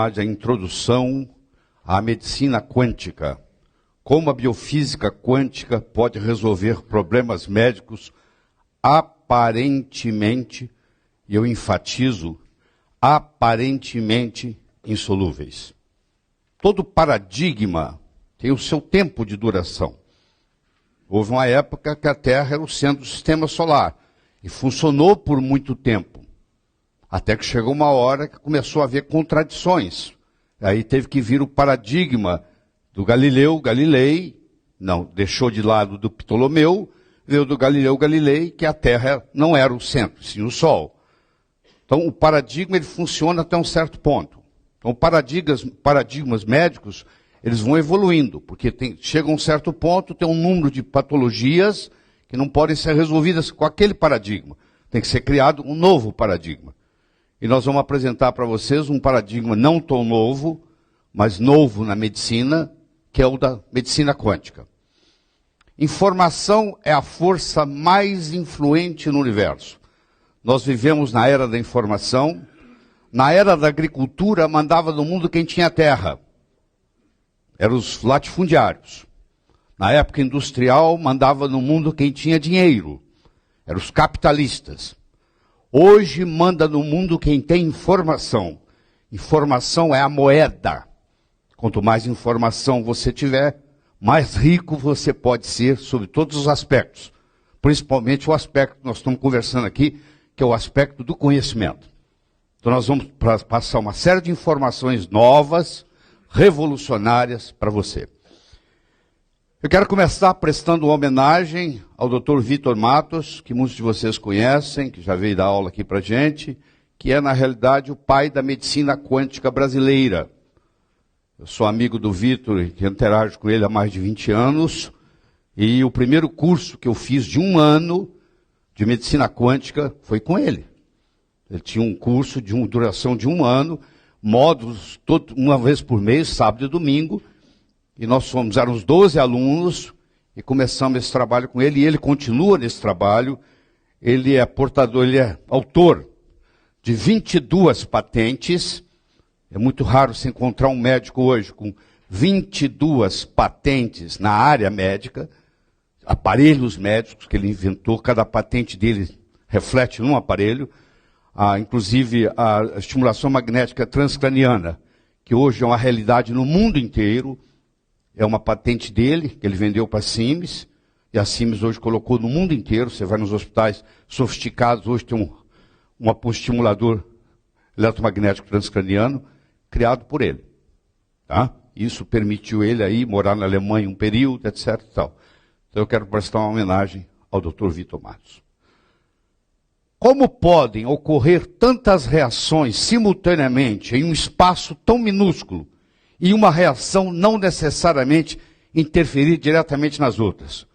A introdução à medicina quântica. Como a biofísica quântica pode resolver problemas médicos aparentemente, e eu enfatizo, aparentemente insolúveis. Todo paradigma tem o seu tempo de duração. Houve uma época que a Terra era o centro do sistema solar e funcionou por muito tempo. Até que chegou uma hora que começou a haver contradições. Aí teve que vir o paradigma do Galileu Galilei, não, deixou de lado do Ptolomeu, veio do Galileu Galilei, que a Terra não era o centro, sim o Sol. Então o paradigma ele funciona até um certo ponto. Então paradigmas médicos, eles vão evoluindo, porque chega a um certo ponto, tem um número de patologias que não podem ser resolvidas com aquele paradigma. Tem que ser criado um novo paradigma. E nós vamos apresentar para vocês um paradigma não tão novo, mas novo na medicina, que é o da medicina quântica. Informação é a força mais influente no universo. Nós vivemos na era da informação. Na era da agricultura, mandava no mundo quem tinha terra. Eram os latifundiários. Na época industrial, mandava no mundo quem tinha dinheiro. Eram os capitalistas. Hoje manda no mundo quem tem informação. Informação é a moeda. Quanto mais informação você tiver, mais rico você pode ser sobre todos os aspectos. Principalmente o aspecto que nós estamos conversando aqui, que é o aspecto do conhecimento. Então nós vamos passar uma série de informações novas, revolucionárias para você. Eu quero começar prestando uma homenagem ao Dr. Vitor Matos, que muitos de vocês conhecem, que já veio dar aula aqui para a gente, que é, na realidade, o pai da medicina quântica brasileira. Eu sou amigo do Vitor e interajo com ele há mais de 20 anos, e o primeiro curso que eu fiz de 1 ano de medicina quântica foi com ele. Ele tinha um curso de duração de 1 ano, módulos uma vez por mês, sábado e domingo, e nós éramos 12 alunos e começamos esse trabalho com ele, e ele continua nesse trabalho. Ele é autor de 22 patentes. É muito raro se encontrar um médico hoje com 22 patentes na área médica, aparelhos médicos que ele inventou, cada patente dele reflete num aparelho, inclusive a estimulação magnética transcraniana, que hoje é uma realidade no mundo inteiro. É uma patente dele, que ele vendeu para a Siemens, e a Siemens hoje colocou no mundo inteiro. Você vai nos hospitais sofisticados, hoje tem um estimulador eletromagnético transcraniano, criado por ele. Tá? Isso permitiu ele aí morar na Alemanha um período, etc. E tal. Então eu quero prestar uma homenagem ao Dr. Vitor Matos. Como podem ocorrer tantas reações simultaneamente em um espaço tão minúsculo, e uma reação não necessariamente interferir diretamente nas outras?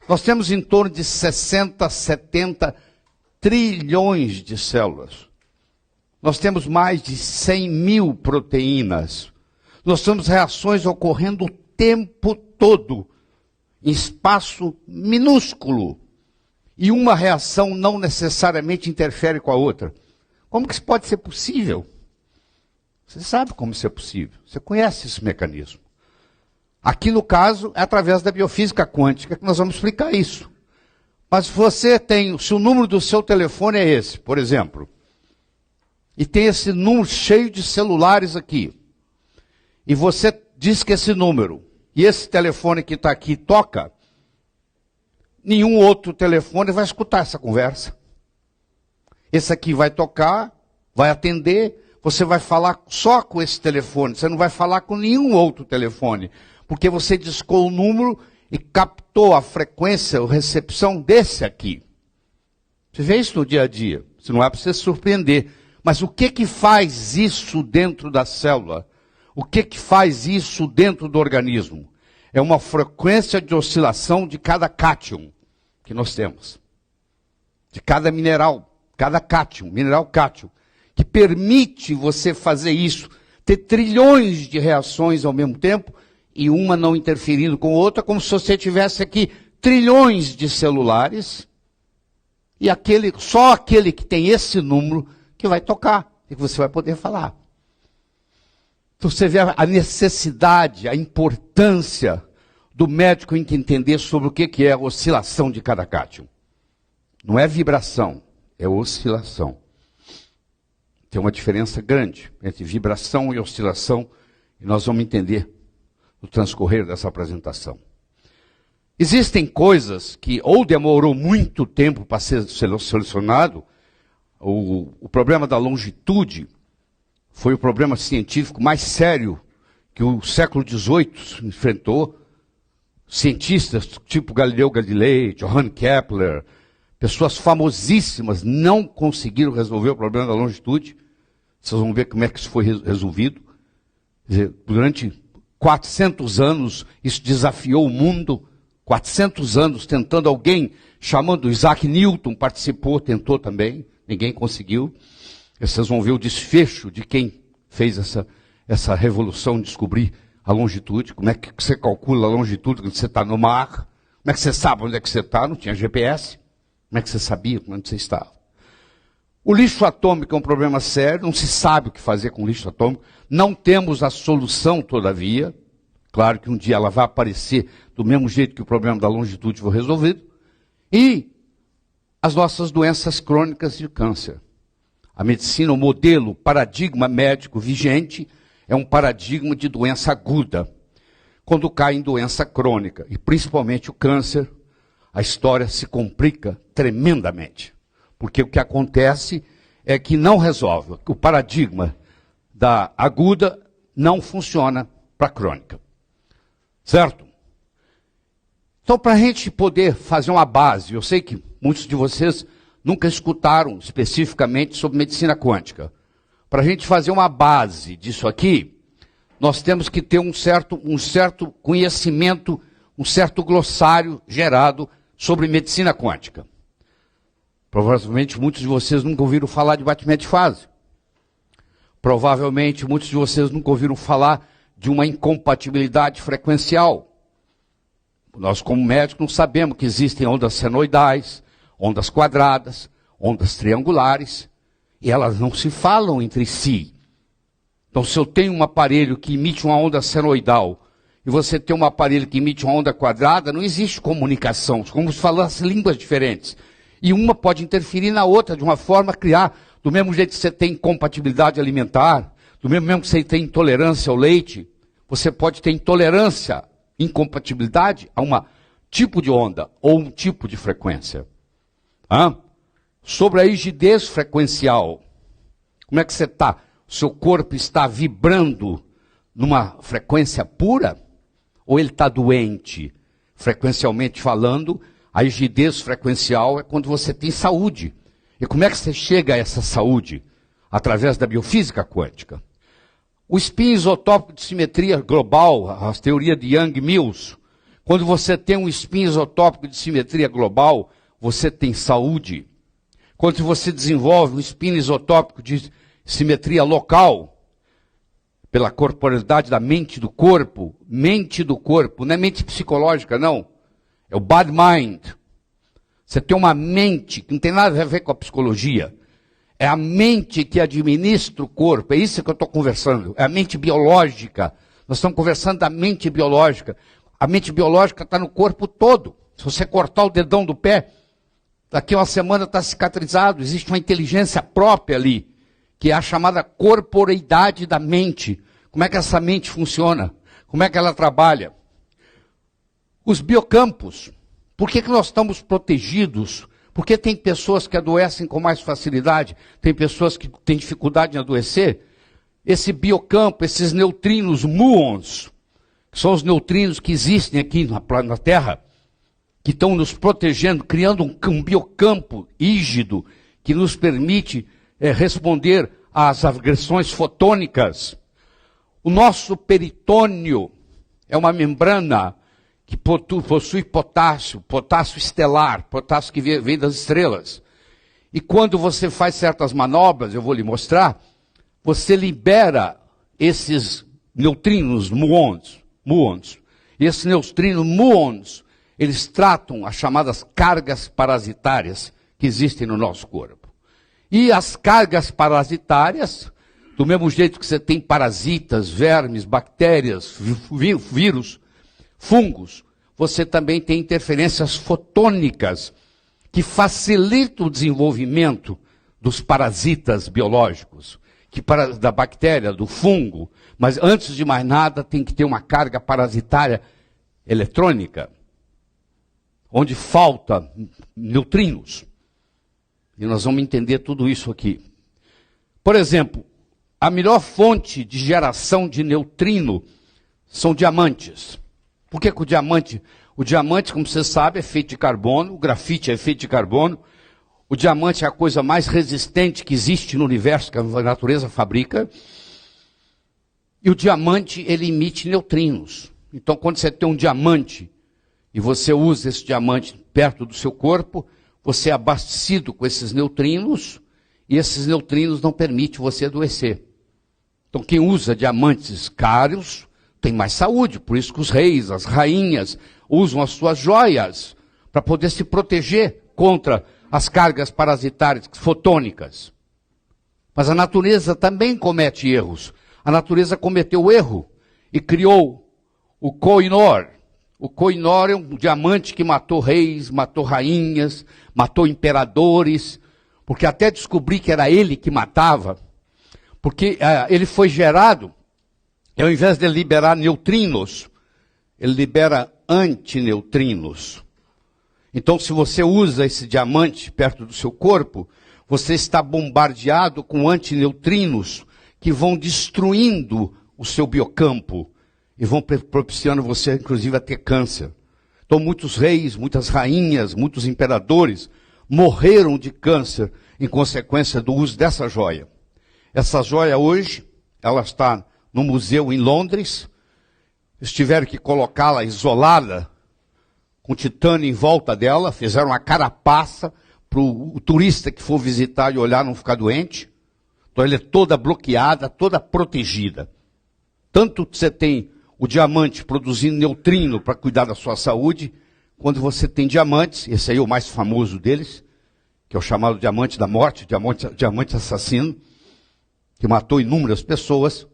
Nós temos em torno de 60, 70 trilhões de células. Nós temos mais de 100 mil proteínas. Nós temos reações ocorrendo o tempo todo, em espaço minúsculo. E uma reação não necessariamente interfere com a outra. Como que isso pode ser possível? Você sabe como isso é possível. Você conhece esse mecanismo. Aqui, no caso, é através da biofísica quântica que nós vamos explicar isso. Mas se o número do seu telefone é esse, por exemplo, e tem esse número cheio de celulares aqui, e você diz que esse número, e esse telefone que está aqui toca, nenhum outro telefone vai escutar essa conversa. Esse aqui vai tocar, vai atender. Você vai falar só com esse telefone, você não vai falar com nenhum outro telefone, porque você discou o número e captou a frequência, a recepção desse aqui. Você vê isso no dia a dia, isso não é para você se surpreender. Mas o que faz isso dentro da célula? O que faz isso dentro do organismo? É uma frequência de oscilação de cada cátion que nós temos. De cada mineral, cada cátion, mineral cátion, que permite você fazer isso, ter trilhões de reações ao mesmo tempo, e uma não interferindo com a outra, como se você tivesse aqui trilhões de celulares, e só aquele que tem esse número que vai tocar, e que você vai poder falar. Então você vê a necessidade, a importância do médico entender sobre o que é a oscilação de cada cátion. Não é vibração, é oscilação. Tem uma diferença grande entre vibração e oscilação, e nós vamos entender no transcorrer dessa apresentação. Existem coisas que ou demorou muito tempo para ser solucionado. O problema da longitude foi o problema científico mais sério que o século XVIII enfrentou. Cientistas tipo Galileu Galilei, Johann Kepler, pessoas famosíssimas não conseguiram resolver o problema da longitude. Vocês vão ver como é que isso foi resolvido. Quer dizer, durante 400 anos isso desafiou o mundo. 400 anos tentando, alguém chamando Isaac Newton participou, tentou também, ninguém conseguiu. Vocês vão ver o desfecho de quem fez essa revolução de descobrir a longitude. Como é que você calcula a longitude quando você está no mar? Como é que você sabe onde é que você está? Não tinha GPS. Como é que você sabia onde você estava? O lixo atômico é um problema sério, não se sabe o que fazer com o lixo atômico. Não temos a solução, todavia. Claro que um dia ela vai aparecer do mesmo jeito que o problema da longitude foi resolvido. E as nossas doenças crônicas de câncer. A medicina, o modelo, o paradigma médico vigente é um paradigma de doença aguda. Quando cai em doença crônica, e principalmente o câncer, a história se complica tremendamente. Porque o que acontece é que não resolve. O paradigma da aguda não funciona para a crônica. Certo? Então, para a gente poder fazer uma base, eu sei que muitos de vocês nunca escutaram especificamente sobre medicina quântica. Para a gente fazer uma base disso aqui, nós temos que ter um certo conhecimento, um certo glossário gerado sobre medicina quântica. Provavelmente muitos de vocês nunca ouviram falar de batimento de fase. Provavelmente muitos de vocês nunca ouviram falar de uma incompatibilidade frequencial. Nós, como médicos, não sabemos que existem ondas senoidais, ondas quadradas, ondas triangulares, e elas não se falam entre si. Então, se eu tenho um aparelho que emite uma onda senoidal, e você tem um aparelho que emite uma onda quadrada, não existe comunicação, como se falassem línguas diferentes. E uma pode interferir na outra, de uma forma a criar, do mesmo jeito que você tem incompatibilidade alimentar, do mesmo que você tem intolerância ao leite, você pode ter intolerância, incompatibilidade a um tipo de onda ou um tipo de frequência. Sobre a rigidez frequencial, como é que você está? O seu corpo está vibrando numa frequência pura? Ou ele está doente? Frequencialmente falando, a rigidez frequencial é quando você tem saúde. E como é que você chega a essa saúde? Através da biofísica quântica. O spin isotópico de simetria global, a teoria de Young-Mills, quando você tem um spin isotópico de simetria global, você tem saúde. Quando você desenvolve um spin isotópico de simetria local, pela corporalidade da mente do corpo, não é mente psicológica, não. É o bad mind. Você tem uma mente que não tem nada a ver com a psicologia. É a mente que administra o corpo. É isso que eu estou conversando. É a mente biológica. Nós estamos conversando da mente biológica. A mente biológica está no corpo todo. Se você cortar o dedão do pé, daqui a uma semana está cicatrizado. Existe uma inteligência própria ali, que é a chamada corporeidade da mente. Como é que essa mente funciona? Como é que ela trabalha? Os biocampos. Por que nós estamos protegidos? Porque tem pessoas que adoecem com mais facilidade, tem pessoas que têm dificuldade em adoecer. Esse biocampo, esses neutrinos muons, que são os neutrinos que existem aqui na Terra, que estão nos protegendo, criando um biocampo rígido, que nos permite responder às agressões fotônicas. O nosso peritônio é uma membrana que possui potássio estelar, potássio que vem das estrelas. E quando você faz certas manobras, eu vou lhe mostrar, você libera esses neutrinos muons. E esses neutrinos muons, eles tratam as chamadas cargas parasitárias que existem no nosso corpo. E as cargas parasitárias Do mesmo jeito que você tem parasitas, vermes, bactérias, vírus, fungos, você também tem interferências fotônicas que facilitam o desenvolvimento dos parasitas biológicos, da bactéria, do fungo. Mas antes de mais nada tem que ter uma carga parasitária eletrônica, onde falta neutrinos. E nós vamos entender tudo isso aqui. Por exemplo, a melhor fonte de geração de neutrino são diamantes. Por que que o diamante, como você sabe, é feito de carbono, o grafite é feito de carbono, o diamante é a coisa mais resistente que existe no universo, que a natureza fabrica, e o diamante, ele emite neutrinos. Então, quando você tem um diamante, e você usa esse diamante perto do seu corpo, você é abastecido com esses neutrinos, e esses neutrinos não permitem você adoecer. Então, quem usa diamantes caros tem mais saúde. Por isso que os reis, as rainhas, usam as suas joias para poder se proteger contra as cargas parasitárias fotônicas. Mas a natureza também comete erros. A natureza cometeu erro e criou o Koh-i-Noor. O Koh-i-Noor é um diamante que matou reis, matou rainhas, matou imperadores, porque até descobri que era ele que matava. Porque ele foi gerado, e ao invés de liberar neutrinos, ele libera antineutrinos. Então, se você usa esse diamante perto do seu corpo, você está bombardeado com antineutrinos que vão destruindo o seu biocampo e vão propiciando você, inclusive, a ter câncer. Então, muitos reis, muitas rainhas, muitos imperadores morreram de câncer em consequência do uso dessa joia. Essa joia hoje, ela está no museu em Londres. Eles tiveram que colocá-la isolada, com titânio em volta dela, fizeram uma carapaça para o turista que for visitar e olhar não ficar doente. Então ela é toda bloqueada, toda protegida. Tanto que você tem o diamante produzindo neutrino para cuidar da sua saúde, quando você tem diamantes, esse aí é o mais famoso deles, que é o chamado diamante da morte, diamante assassino, que matou inúmeras pessoas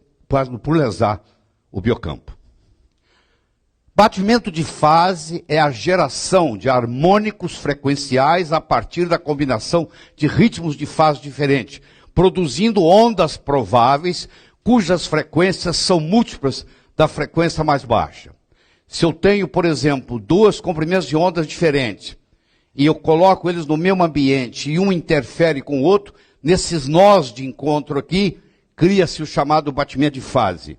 por lesar o biocampo. Batimento de fase é a geração de harmônicos frequenciais a partir da combinação de ritmos de fase diferentes, produzindo ondas prováveis cujas frequências são múltiplas da frequência mais baixa. Se eu tenho, por exemplo, duas comprimentos de ondas diferentes, e eu coloco eles no mesmo ambiente, e um interfere com o outro, nesses nós de encontro aqui, cria-se o chamado batimento de fase.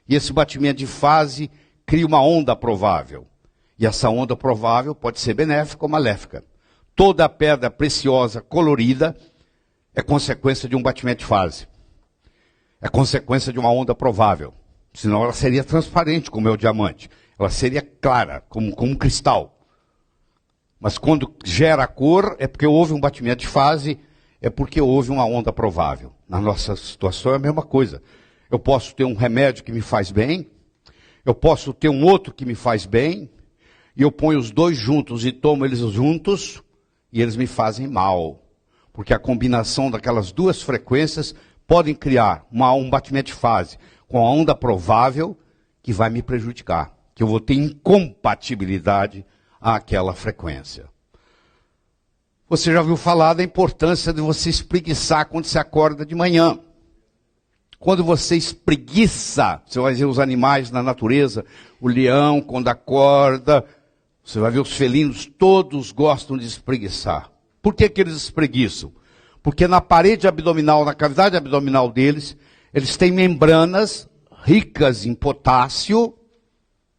E esse batimento de fase cria uma onda provável. E essa onda provável pode ser benéfica ou maléfica. Toda pedra preciosa colorida é consequência de um batimento de fase. É consequência de uma onda provável. Senão ela seria transparente, como é o diamante. Ela seria clara, como um cristal. Mas quando gera a cor, é porque houve um batimento de fase, é porque houve uma onda provável. Na nossa situação é a mesma coisa. Eu posso ter um remédio que me faz bem, eu posso ter um outro que me faz bem, e eu ponho os dois juntos e tomo eles juntos, e eles me fazem mal. Porque a combinação daquelas duas frequências podem criar um batimento de fase com a onda provável que vai me prejudicar, que eu vou ter incompatibilidade àquela frequência. Você já ouviu falar da importância de você espreguiçar quando você acorda de manhã. Quando você espreguiça, você vai ver os animais na natureza, o leão quando acorda, você vai ver os felinos, todos gostam de espreguiçar. Por que eles espreguiçam? Porque na parede abdominal, na cavidade abdominal deles, eles têm membranas ricas em potássio,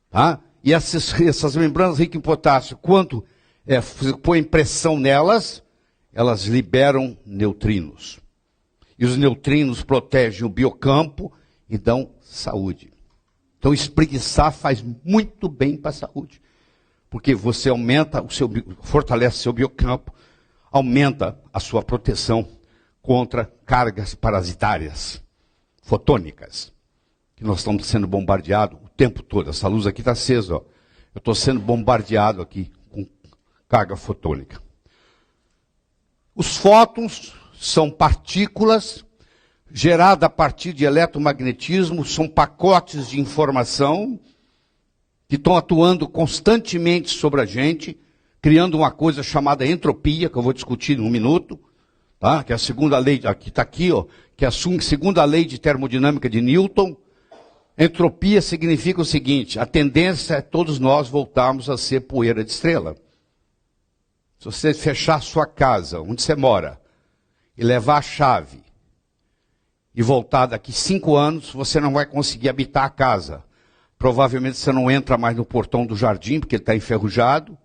tá? E essas membranas ricas em potássio, quando põe pressão nelas, elas liberam neutrinos. E os neutrinos protegem o biocampo e dão saúde. Então espreguiçar faz muito bem para a saúde. Porque você fortalece seu biocampo, aumenta a sua proteção contra cargas parasitárias, fotônicas, que nós estamos sendo bombardeados o tempo todo. Essa luz aqui está acesa, ó. Eu estou sendo bombardeado aqui com carga fotônica. Os fótons são partículas gerada a partir de eletromagnetismo, são pacotes de informação que estão atuando constantemente sobre a gente, criando uma coisa chamada entropia, que eu vou discutir em um minuto, tá? Que é a segunda lei, aqui está aqui, ó, que é a segunda lei de termodinâmica de Newton. Entropia significa o seguinte: a tendência é todos nós voltarmos a ser poeira de estrela. Se você fechar sua casa, onde você mora, e levar a chave, e voltar daqui 5 anos, você não vai conseguir habitar a casa. Provavelmente você não entra mais no portão do jardim, porque ele está enferrujado.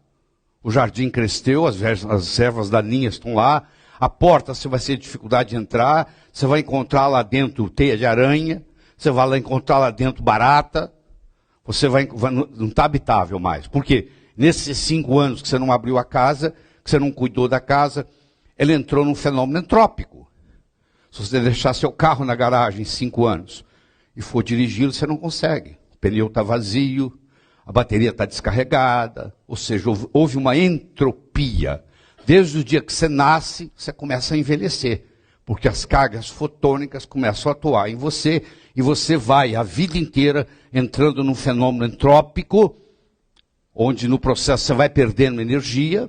O jardim cresceu, as ervas daninhas estão lá. A porta você vai ter dificuldade de entrar. Você vai encontrar lá dentro teia de aranha. Você vai lá encontrar lá dentro barata. Não está habitável mais. Por quê? Nesses 5 anos que você não abriu a casa, que você não cuidou da casa, ele entrou num fenômeno entrópico. Se você deixar seu carro na garagem 5 anos e for dirigindo, você não consegue. O pneu está vazio, a bateria está descarregada, ou seja, houve uma entropia. Desde o dia que você nasce, você começa a envelhecer, porque as cargas fotônicas começam a atuar em você, e você vai a vida inteira entrando num fenômeno entrópico, onde no processo você vai perdendo energia.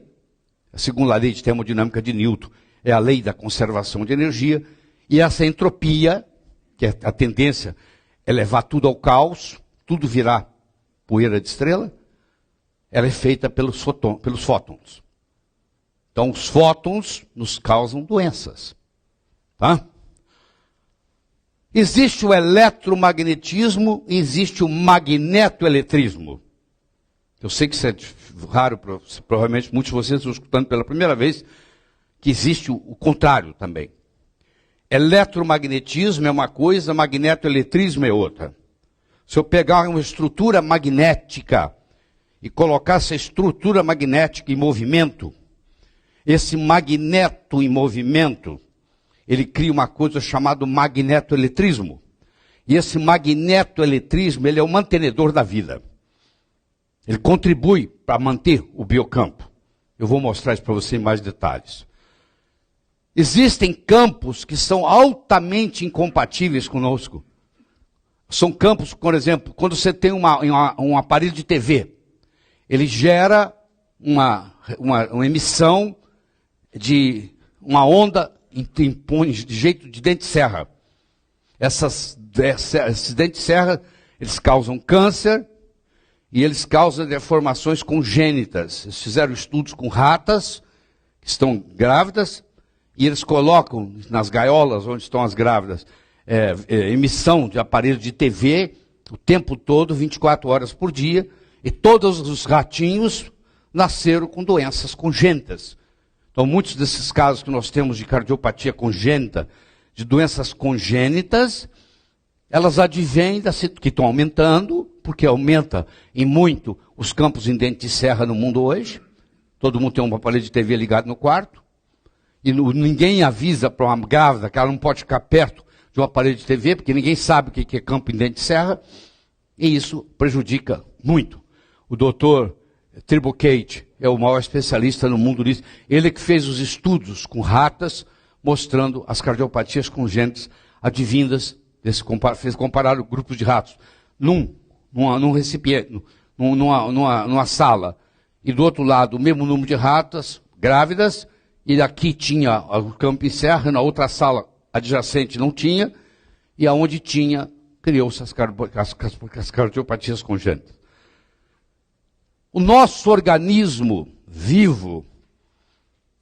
Segundo a lei de termodinâmica de Newton, é a lei da conservação de energia. E essa entropia, que é a tendência é levar tudo ao caos, tudo virar poeira de estrela, ela é feita pelos fótons. Então, os fótons nos causam doenças. Tá? Existe o eletromagnetismo e existe o magnetoeletrismo. Eu sei que isso é raro, provavelmente muitos de vocês estão escutando pela primeira vez, que existe o contrário também. Eletromagnetismo é uma coisa, magnetoeletrismo é outra. Se eu pegar uma estrutura magnética e colocar essa estrutura magnética em movimento, esse magneto em movimento, ele cria uma coisa chamada magnetoeletrismo. E esse magnetoeletrismo, ele é o mantenedor da vida. Ele contribui para manter o biocampo. Eu vou mostrar isso para você em mais detalhes. Existem campos que são altamente incompatíveis conosco. São campos, por exemplo, quando você tem um aparelho de TV, ele gera uma emissão de uma onda de jeito de dente de serra. Esses dentes de serra, eles causam câncer e eles causam deformações congênitas. Eles fizeram estudos com ratas que estão grávidas e eles colocam nas gaiolas onde estão as grávidas emissão de aparelho de TV o tempo todo, 24 horas por dia, e todos os ratinhos nasceram com doenças congênitas. Então, muitos desses casos que nós temos de cardiopatia congênita, de doenças congênitas, elas advêm que estão aumentando, porque aumenta em muito os campos em dente de serra no mundo hoje. Todo mundo tem um aparelho de TV ligado no quarto. E ninguém avisa para uma grávida que ela não pode ficar perto de um aparelho de TV, porque ninguém sabe o que é campo em dente de serra. E isso prejudica muito. O doutor Tribocate é o maior especialista no mundo disso. Ele que fez os estudos com ratas, mostrando as cardiopatias congênitas advindas, fez comparar grupos de ratos num recipiente, numa sala. E do outro lado, o mesmo número de ratas grávidas, e aqui tinha o campo em serra, na outra sala adjacente não tinha, e aonde tinha, criou-se as cardiopatias congênitas. O nosso organismo vivo,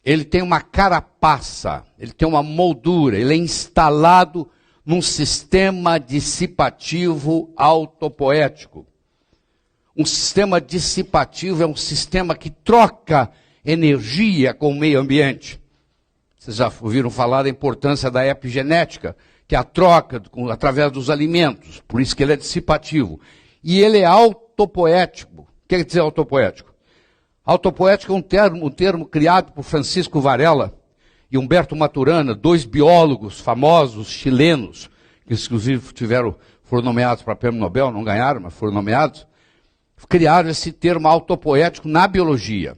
ele tem uma carapaça, ele tem uma moldura, ele é instalado num sistema dissipativo autopoético. Um sistema dissipativo é um sistema que troca energia com o meio ambiente. Vocês já ouviram falar da importância da epigenética, que é a troca através dos alimentos, por isso que ele é dissipativo. E ele é autopoético. O que quer dizer autopoético? Autopoético é um termo criado por Francisco Varela e Humberto Maturana, 2 biólogos famosos chilenos, que inclusive foram nomeados para prêmio Nobel, não ganharam, mas foram nomeados, criaram esse termo autopoético na biologia.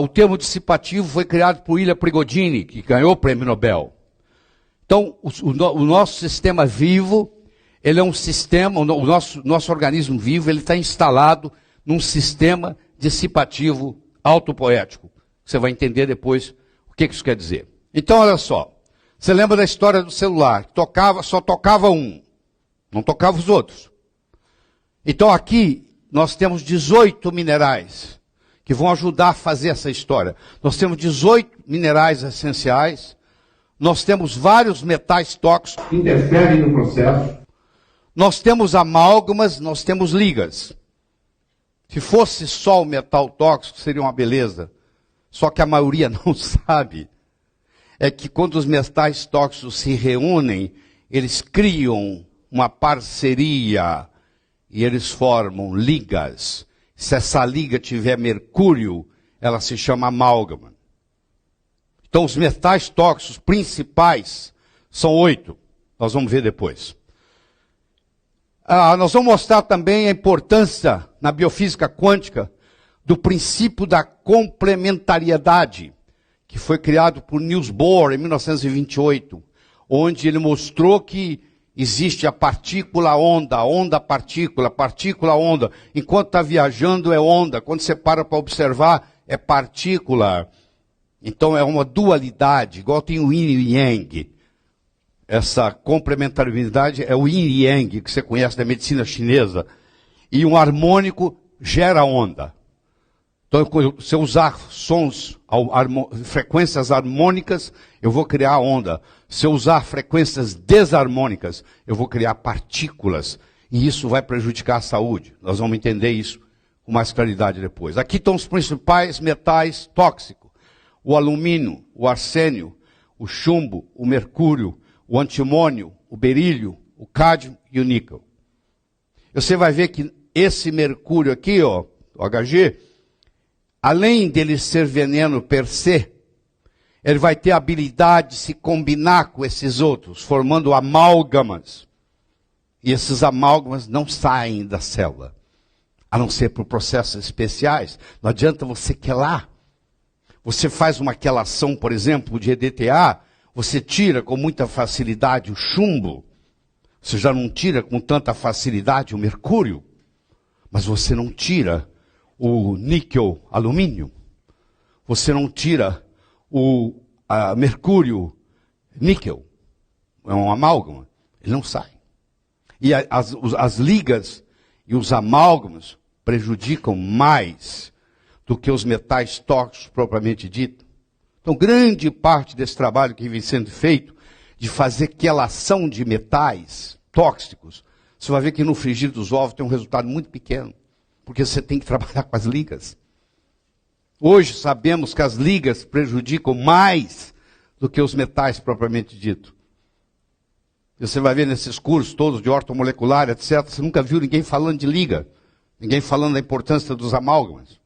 O termo dissipativo foi criado por Ilha Prigodini, que ganhou o prêmio Nobel. Então, o nosso sistema vivo, ele é um sistema, o nosso organismo vivo, ele está instalado num sistema dissipativo autopoético. Você vai entender depois o que isso quer dizer. Então, olha só. Você lembra da história do celular? Só tocava um, não tocava os outros. Então, aqui, nós temos 18 minerais que vão ajudar a fazer essa história. Nós temos 18 minerais essenciais. Nós temos vários metais tóxicos que interferem no processo. Nós temos amálgamas, nós temos ligas. Se fosse só o metal tóxico, seria uma beleza. Só que a maioria não sabe. É que quando os metais tóxicos se reúnem, eles criam uma parceria e eles formam ligas. Se essa liga tiver mercúrio, ela se chama amálgama. Então, os metais tóxicos principais são 8. Nós vamos ver depois. Nós vamos mostrar também a importância, na biofísica quântica, do princípio da complementariedade, que foi criado por Niels Bohr em 1928, onde ele mostrou que existe a partícula-onda, onda-partícula, partícula-onda. Enquanto está viajando é onda, quando você para observar é partícula. Então é uma dualidade, igual tem o yin e yang. Essa complementariedade é o yin e yang, que você conhece da medicina chinesa. E um harmônico gera onda. Então, se eu usar frequências harmônicas, eu vou criar onda. Se eu usar frequências desarmônicas, eu vou criar partículas. E isso vai prejudicar a saúde. Nós vamos entender isso com mais claridade depois. Aqui estão os principais metais tóxicos. O alumínio, o arsênio, o chumbo, o mercúrio, o antimônio, o berílio, o cádmio e o níquel. Você vai ver que esse mercúrio aqui, ó, o Hg, além dele ser veneno per se, ele vai ter a habilidade de se combinar com esses outros, formando amálgamas. E esses amálgamas não saem da célula, a não ser por processos especiais. Não adianta você quelar. Você faz uma quelação, por exemplo, de EDTA, você tira com muita facilidade o chumbo, você já não tira com tanta facilidade o mercúrio, mas você não tira o níquel alumínio, você não tira o mercúrio níquel, é um amálgama, ele não sai. E as ligas e os amálgamas prejudicam mais do que os metais tóxicos propriamente dito. Então, grande parte desse trabalho que vem sendo feito, de fazer quelação de metais tóxicos, você vai ver que no frigir dos ovos tem um resultado muito pequeno, porque você tem que trabalhar com as ligas. Hoje sabemos que as ligas prejudicam mais do que os metais propriamente dito. Você vai ver nesses cursos todos de ortomolecular, etc., você nunca viu ninguém falando de liga, ninguém falando da importância dos amálgamas.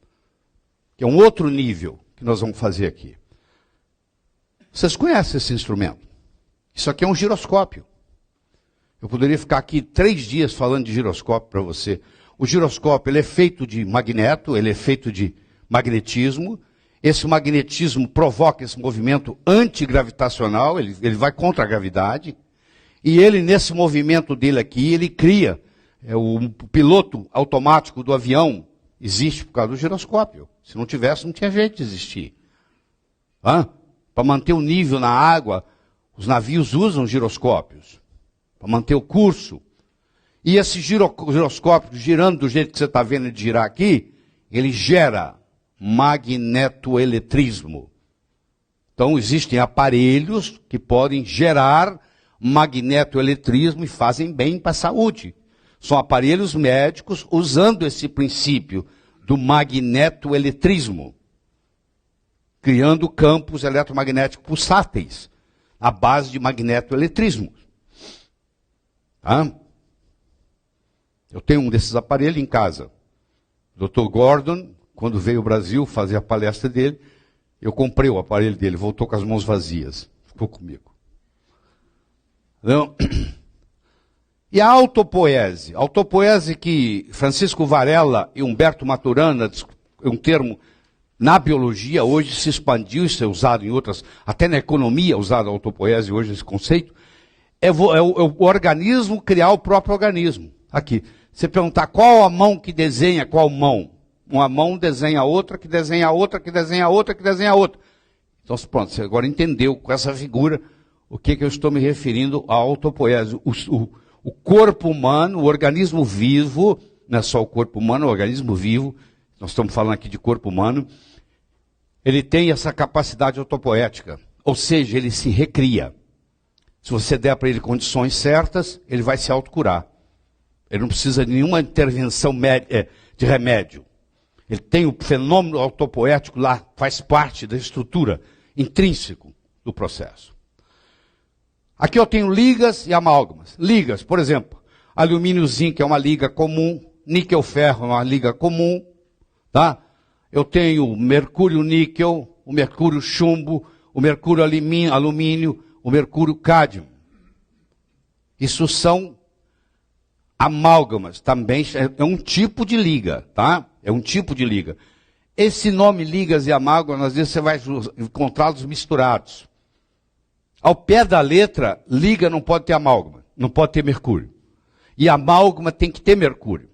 Que é um outro nível que nós vamos fazer aqui. Vocês conhecem esse instrumento? Isso aqui é um giroscópio. Eu poderia ficar aqui 3 dias falando de giroscópio para você. O giroscópio ele é feito de magneto, ele é feito de magnetismo. Esse magnetismo provoca esse movimento antigravitacional, ele vai contra a gravidade. E ele, nesse movimento dele aqui, ele cria o piloto automático do avião. Existe por causa do giroscópio. Se não tivesse, não tinha jeito de existir. Para manter o nível na água, os navios usam giroscópios. Para manter o curso. E esse giroscópio, girando do jeito que você está vendo ele girar aqui, ele gera magnetoeletrismo. Então, existem aparelhos que podem gerar magnetoeletrismo e fazem bem para a saúde. São aparelhos médicos usando esse princípio do magnetoeletrismo, criando campos eletromagnéticos pulsáteis, à base de magnetoeletrismo. Eu tenho um desses aparelhos em casa. O Dr. Gordon, quando veio ao Brasil fazer a palestra dele, eu comprei o aparelho dele, voltou com as mãos vazias, ficou comigo. Então, e a autopoese? Autopoese que Francisco Varela e Humberto Maturana, um termo Na biologia, hoje se expandiu, isso é usado em outras, até na economia, usado a autopoiese hoje esse conceito, é o organismo criar o próprio organismo. Aqui, você perguntar qual a mão que desenha qual mão. Uma mão desenha outra, que desenha outra, que desenha outra, que desenha outra. Então, pronto, você agora entendeu com essa figura o que eu estou me referindo à autopoiese. O corpo humano, o organismo vivo, não é só o corpo humano, o organismo vivo, nós estamos falando aqui de corpo humano, ele tem essa capacidade autopoética, ou seja, ele se recria. Se você der para ele condições certas, ele vai se autocurar. Ele não precisa de nenhuma intervenção de remédio. Ele tem o fenômeno autopoético lá, faz parte da estrutura intrínseco do processo. Aqui eu tenho ligas e amálgamas. Ligas, por exemplo, alumínio zinco é uma liga comum, níquel-ferro é uma liga comum, tá? Eu tenho mercúrio-níquel, o mercúrio-chumbo, o mercúrio-alumínio, o mercúrio-cádmio. Isso são amálgamas, também é um tipo de liga, tá? É um tipo de liga. Esse nome ligas e amálgamas, às vezes você vai encontrá-los misturados. Ao pé da letra, liga não pode ter amálgama, não pode ter mercúrio. E amálgama tem que ter mercúrio.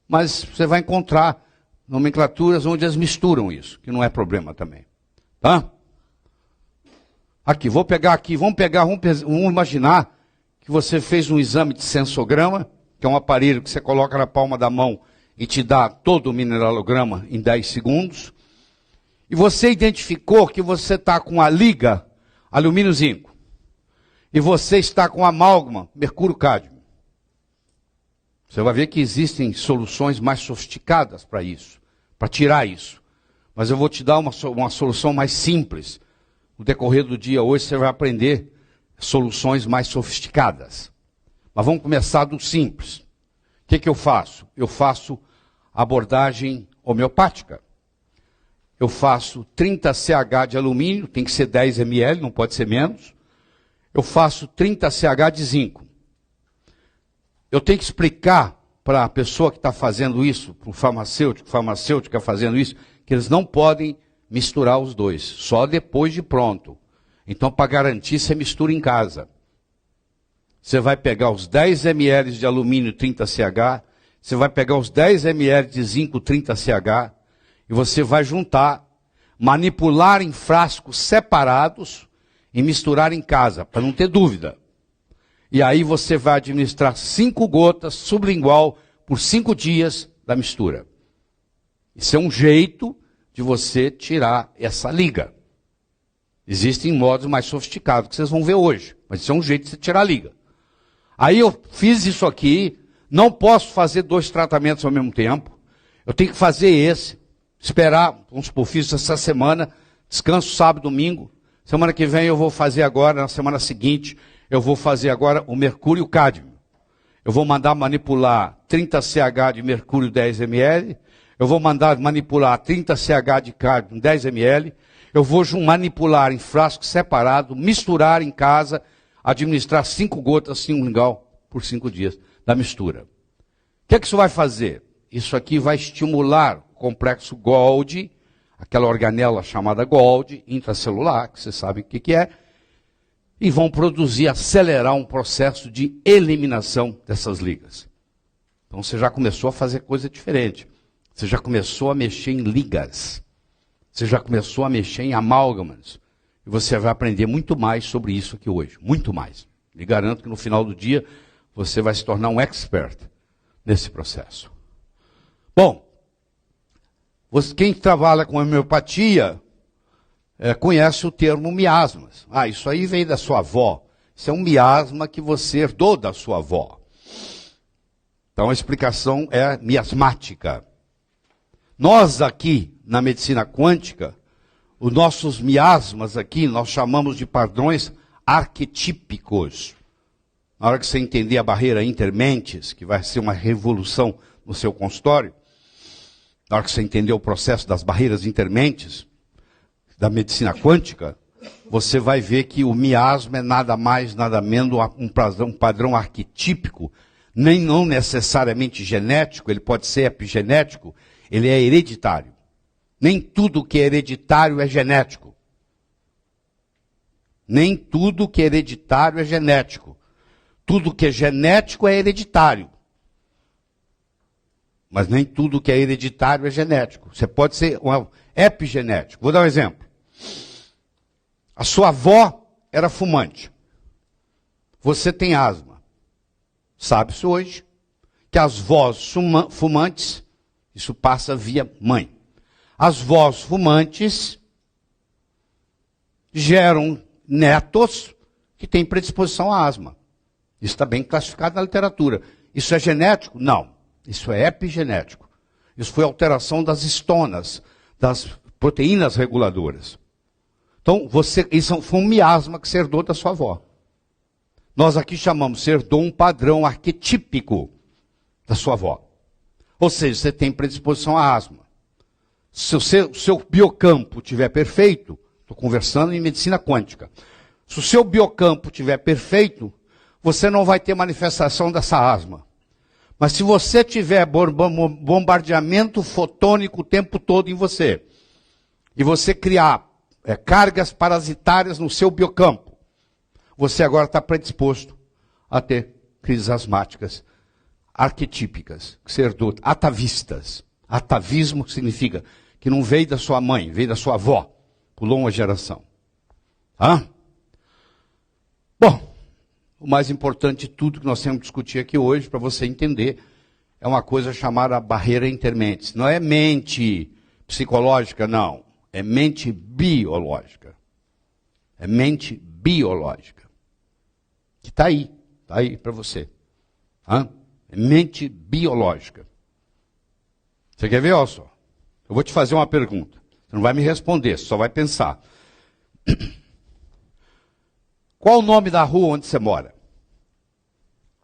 Mas você vai encontrar nomenclaturas onde eles misturam isso, que não é problema também. Tá? Aqui, vamos imaginar que você fez um exame de sensograma, que é um aparelho que você coloca na palma da mão e te dá todo o mineralograma em 10 segundos. E você identificou que você está com a liga alumínio zinco. E você está com a amálgama mercúrio cádmio. Você vai ver que existem soluções mais sofisticadas para isso, para tirar isso. Mas eu vou te dar uma solução mais simples. No decorrer do dia hoje você vai aprender soluções mais sofisticadas. Mas vamos começar do simples. O que eu faço? Eu faço abordagem homeopática. Eu faço 30 CH de alumínio, tem que ser 10 ml, não pode ser menos. Eu faço 30 CH de zinco. Eu tenho que explicar para a pessoa que está fazendo isso, para o farmacêutico fazendo isso, que eles não podem misturar os dois, só depois de pronto. Então, para garantir, você mistura em casa. Você vai pegar os 10 ml de alumínio 30CH, você vai pegar os 10 ml de zinco 30CH, e você vai juntar, manipular em frascos separados e misturar em casa, para não ter dúvida. E aí você vai administrar 5 gotas sublingual por 5 dias da mistura. Isso é um jeito de você tirar essa liga. Existem modos mais sofisticados que vocês vão ver hoje, mas isso é um jeito de você tirar a liga. Aí eu fiz isso aqui, não posso fazer 2 tratamentos ao mesmo tempo. Eu tenho que fazer esse, esperar, vamos supor, fiz essa semana, descanso sábado, domingo. Semana que vem eu vou fazer agora, na semana seguinte, eu vou fazer agora o mercúrio cádmio. Eu vou mandar manipular 30 CH de mercúrio 10 ml. Eu vou mandar manipular 30 CH de cádmio 10 ml. Eu vou manipular em frasco separado, misturar em casa, administrar 5 gotas sublingual por 5 dias da mistura. O que isso vai fazer? Isso aqui vai estimular o complexo Golgi, aquela organela chamada Golgi, intracelular, que vocês sabem o que é, e vão produzir, acelerar um processo de eliminação dessas ligas. Então você já começou a fazer coisa diferente. Você já começou a mexer em ligas. Você já começou a mexer em amálgamas. E você vai aprender muito mais sobre isso aqui hoje. Muito mais. E garanto que no final do dia você vai se tornar um expert nesse processo. Bom, quem trabalha com homeopatia conhece o termo miasmas. Ah, isso aí veio da sua avó. Isso é um miasma que você herdou da sua avó. Então a explicação é miasmática. Nós aqui, na medicina quântica, os nossos miasmas aqui, nós chamamos de padrões arquetípicos. Na hora que você entender a barreira intermentes, que vai ser uma revolução no seu consultório, na hora que você entender o processo das barreiras intermentes, da medicina quântica, você vai ver que o miasma é nada mais, nada menos um padrão arquetípico, nem não necessariamente genético, ele pode ser epigenético, ele é hereditário. Nem tudo que é hereditário é genético. Nem tudo que é hereditário é genético. Tudo que é genético é hereditário. Mas nem tudo que é hereditário é genético. Você pode ser um epigenético. Vou dar um exemplo. A sua avó era fumante. Você tem asma. Sabe-se hoje que as vós fumantes, isso passa via mãe. As vós fumantes geram netos que têm predisposição à asma. Isso está bem classificado na literatura. Isso é genético? Não. Isso é epigenético. Isso foi alteração das histonas, das proteínas reguladoras. Então, isso foi um miasma que você herdou da sua avó. Nós aqui chamamos, você herdou um padrão arquetípico da sua avó. Ou seja, você tem predisposição à asma. Se o seu biocampo estiver perfeito, estou conversando em medicina quântica, se o seu biocampo estiver perfeito, você não vai ter manifestação dessa asma. Mas se você tiver bombardeamento fotônico o tempo todo em você, e você criar cargas parasitárias no seu biocampo, você agora está predisposto a ter crises asmáticas arquetípicas, que você herdou, atavistas. Atavismo significa que não veio da sua mãe, veio da sua avó, pulou uma geração. Bom, o mais importante de tudo que nós temos que discutir aqui hoje, para você entender, é uma coisa chamada barreira intermentes. Não é mente psicológica, não. É mente biológica. É mente biológica. Que está aí para você. É mente biológica. Você quer ver, olha só? Eu vou te fazer uma pergunta. Você não vai me responder, você só vai pensar. Qual o nome da rua onde você mora?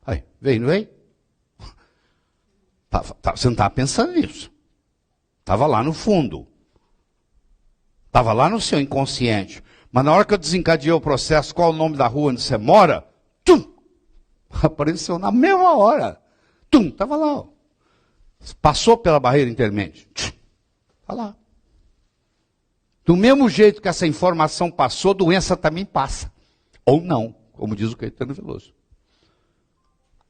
Aí, vem, não vem? Você não estava pensando nisso. Estava lá no fundo. Estava lá no seu inconsciente. Mas na hora que eu desencadeei o processo, qual o nome da rua onde você mora? Tum! Apareceu na mesma hora. Tum! Estava lá. Ó. Passou pela barreira intermente. Está lá. Do mesmo jeito que essa informação passou, doença também passa. Ou não, como diz o Caetano Veloso.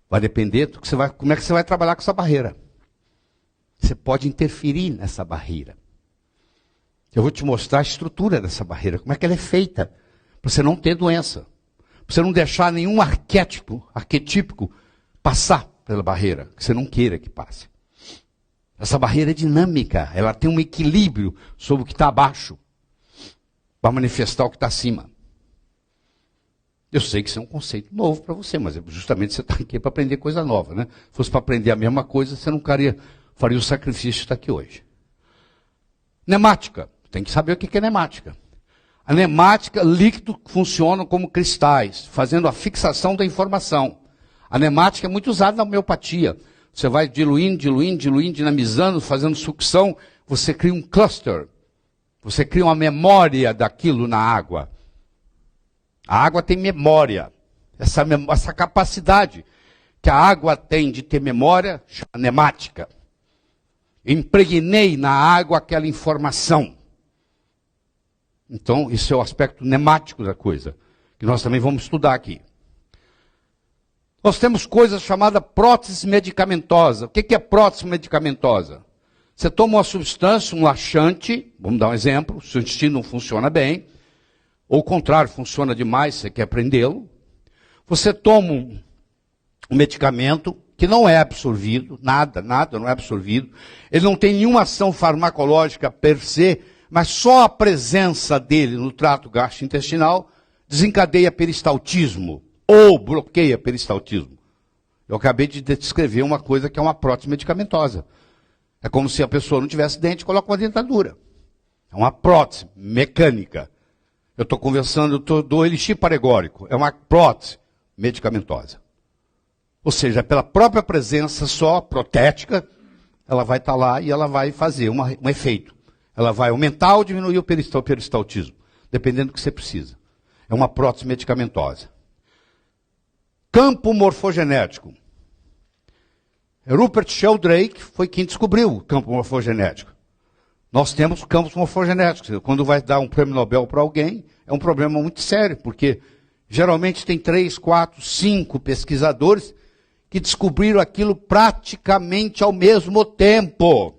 Vai depender do que você vai, como é que você vai trabalhar com essa barreira. Você pode interferir nessa barreira. Eu vou te mostrar a estrutura dessa barreira, como é que ela é feita, para você não ter doença. Para você não deixar nenhum arquetípico passar pela barreira, que você não queira que passe. Essa barreira é dinâmica, ela tem um equilíbrio sobre o que está abaixo, para manifestar o que está acima. Eu sei que isso é um conceito novo para você, mas justamente você está aqui para aprender coisa nova, né? Se fosse para aprender a mesma coisa, você não faria o sacrifício de estar aqui hoje. Nemática. Tem que saber o que é nemática. A nemática, líquido, funciona como cristais, fazendo a fixação da informação. A nemática é muito usada na homeopatia. Você vai diluindo, dinamizando, fazendo sucção, você cria um cluster. Você cria uma memória daquilo na água. A água tem memória. Essa capacidade que a água tem de ter memória, chama nemática. Impregnei na água aquela informação. Então, isso é o aspecto nemático da coisa, que nós também vamos estudar aqui. Nós temos coisas chamadas prótese medicamentosa. O que é prótese medicamentosa? Você toma uma substância, um laxante, vamos dar um exemplo, o seu intestino não funciona bem, ou o contrário, funciona demais, você quer prendê-lo. Você toma um medicamento que não é absorvido, nada não é absorvido. Ele não tem nenhuma ação farmacológica per se, mas só a presença dele no trato gastrointestinal desencadeia peristaltismo, ou bloqueia peristaltismo. Eu acabei de descrever uma coisa que é uma prótese medicamentosa. É como se a pessoa não tivesse dente e coloca uma dentadura. É uma prótese mecânica. Eu estou conversando, dou elixir paregórico. É uma prótese medicamentosa. Ou seja, pela própria presença só protética, ela vai estar lá e ela vai fazer um efeito. Ela vai aumentar ou diminuir o peristaltismo, dependendo do que você precisa. É uma prótese medicamentosa. Campo morfogenético. Rupert Sheldrake foi quem descobriu o campo morfogenético. Nós temos campos morfogenéticos. Quando vai dar um prêmio Nobel para alguém, é um problema muito sério, porque geralmente tem 3, 4, 5 pesquisadores que descobriram aquilo praticamente ao mesmo tempo.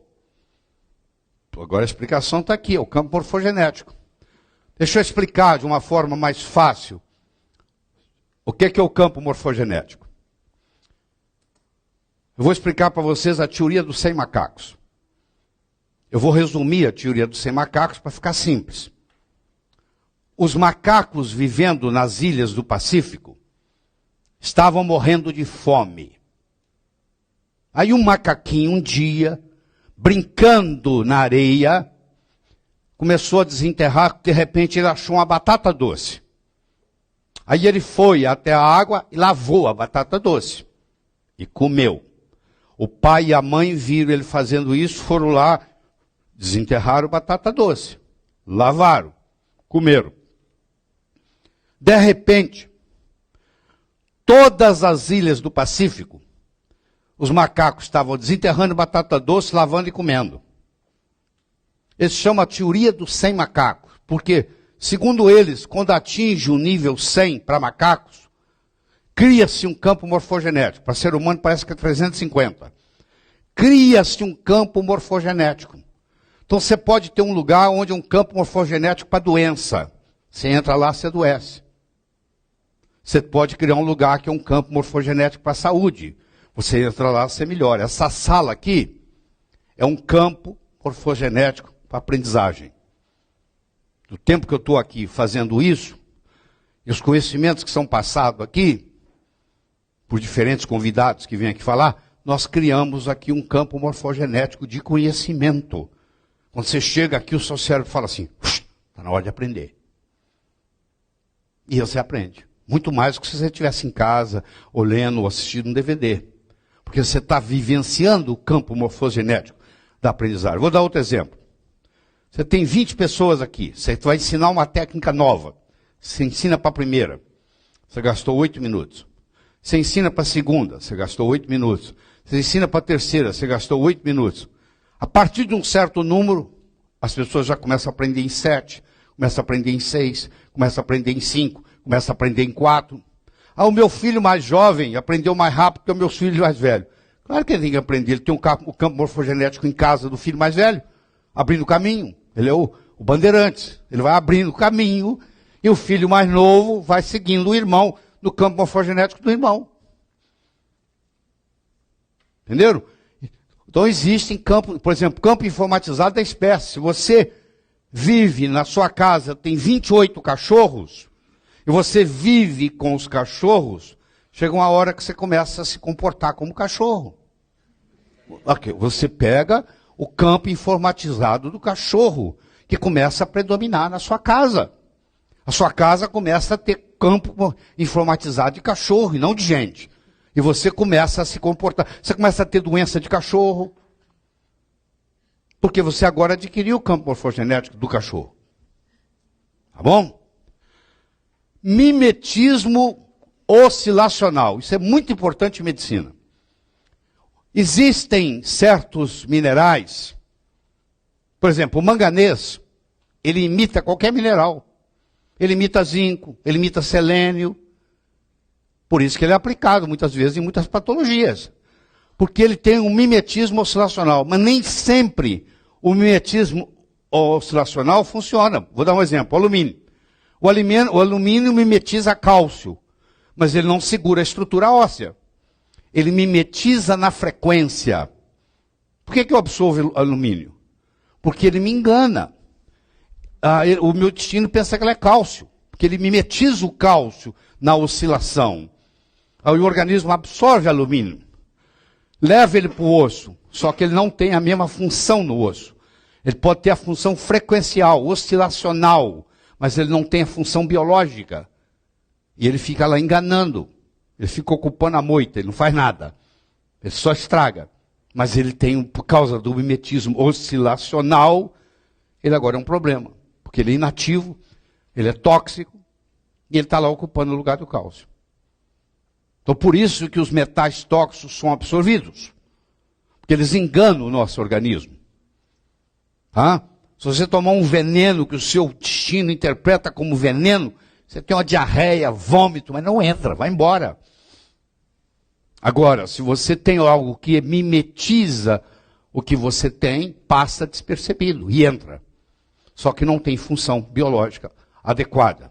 Agora a explicação está aqui, é o campo morfogenético. Deixa eu explicar de uma forma mais fácil o que é o campo morfogenético. Eu vou explicar para vocês a teoria dos 100 macacos. Eu vou resumir a teoria dos 100 macacos para ficar simples. Os macacos vivendo nas ilhas do Pacífico estavam morrendo de fome. Aí um macaquinho um dia, brincando na areia, começou a desenterrar, de repente ele achou uma batata doce. Aí ele foi até a água e lavou a batata doce. E comeu. O pai e a mãe viram ele fazendo isso, foram lá, desenterraram a batata doce. Lavaram, comeram. De repente, todas as ilhas do Pacífico, os macacos estavam desenterrando batata doce, lavando e comendo. Eles chamam a teoria dos 100 macacos, porque, segundo eles, quando atinge o nível 100 para macacos, cria-se um campo morfogenético. Para ser humano parece que é 350. Cria-se um campo morfogenético. Então você pode ter um lugar onde é um campo morfogenético para doença. Você entra lá, você adoece. Você pode criar um lugar que é um campo morfogenético para saúde. Você entra lá, você melhora. Essa sala aqui é um campo morfogenético para aprendizagem. Do tempo que eu estou aqui fazendo isso, e os conhecimentos que são passados aqui, por diferentes convidados que vêm aqui falar, nós criamos aqui um campo morfogenético de conhecimento. Quando você chega aqui, o seu cérebro fala assim, está na hora de aprender. E você aprende. Muito mais do que se você estivesse em casa, ou lendo, ou assistindo um DVD. Porque você está vivenciando o campo morfogenético da aprendizagem. Vou dar outro exemplo. Você tem 20 pessoas aqui. Você vai ensinar uma técnica nova. Você ensina para a primeira. Você gastou 8 minutos. Você ensina para a segunda. Você gastou 8 minutos. Você ensina para a terceira. Você gastou 8 minutos. A partir de um certo número, as pessoas já começam a aprender em 7, começam a aprender em 6, começam a aprender em 5, começam a aprender em 4. Ah, o meu filho mais jovem aprendeu mais rápido que o meu filho mais velho. Claro que ele tem que aprender. Ele tem o campo morfogenético em casa do filho mais velho, abrindo o caminho. Ele é o bandeirante. Ele vai abrindo o caminho e o filho mais novo vai seguindo o irmão no campo morfogenético do irmão. Entenderam? Então existem campos, por exemplo, campo informatizado da espécie. Se você vive na sua casa, tem 28 cachorros, e você vive com os cachorros, chega uma hora que você começa a se comportar como cachorro. Okay, você pega o campo informatizado do cachorro, que começa a predominar na sua casa. A sua casa começa a ter campo informatizado de cachorro e não de gente. E você começa a se comportar, você começa a ter doença de cachorro. Porque você agora adquiriu o campo morfogenético do cachorro. Tá bom? Mimetismo oscilacional. Isso é muito importante em medicina. Existem certos minerais, por exemplo, o manganês, ele imita qualquer mineral. Ele imita zinco, ele imita selênio. Por isso que ele é aplicado muitas vezes em muitas patologias. Porque ele tem um mimetismo oscilacional. Mas nem sempre o mimetismo oscilacional funciona. Vou dar um exemplo, o alumínio. O alumínio mimetiza cálcio, mas ele não segura a estrutura óssea. Ele mimetiza na frequência. Por que eu absorvo alumínio? Porque ele me engana. O meu intestino pensa que ele é cálcio, porque ele mimetiza o cálcio na oscilação. Aí o organismo absorve alumínio, leva ele para o osso, só que ele não tem a mesma função no osso. Ele pode ter a função frequencial, oscilacional, mas ele não tem a função biológica. E ele fica lá enganando. Ele fica ocupando a moita, ele não faz nada. Ele só estraga. Mas ele tem, por causa do mimetismo oscilacional, ele agora é um problema. Porque ele é inativo, ele é tóxico, e ele está lá ocupando o lugar do cálcio. Então, por isso que os metais tóxicos são absorvidos. Porque eles enganam o nosso organismo. Se você tomar um veneno que o seu destino interpreta como veneno, você tem uma diarreia, vômito, mas não entra, vai embora. Agora, se você tem algo que mimetiza o que você tem, passa despercebido e entra. Só que não tem função biológica adequada.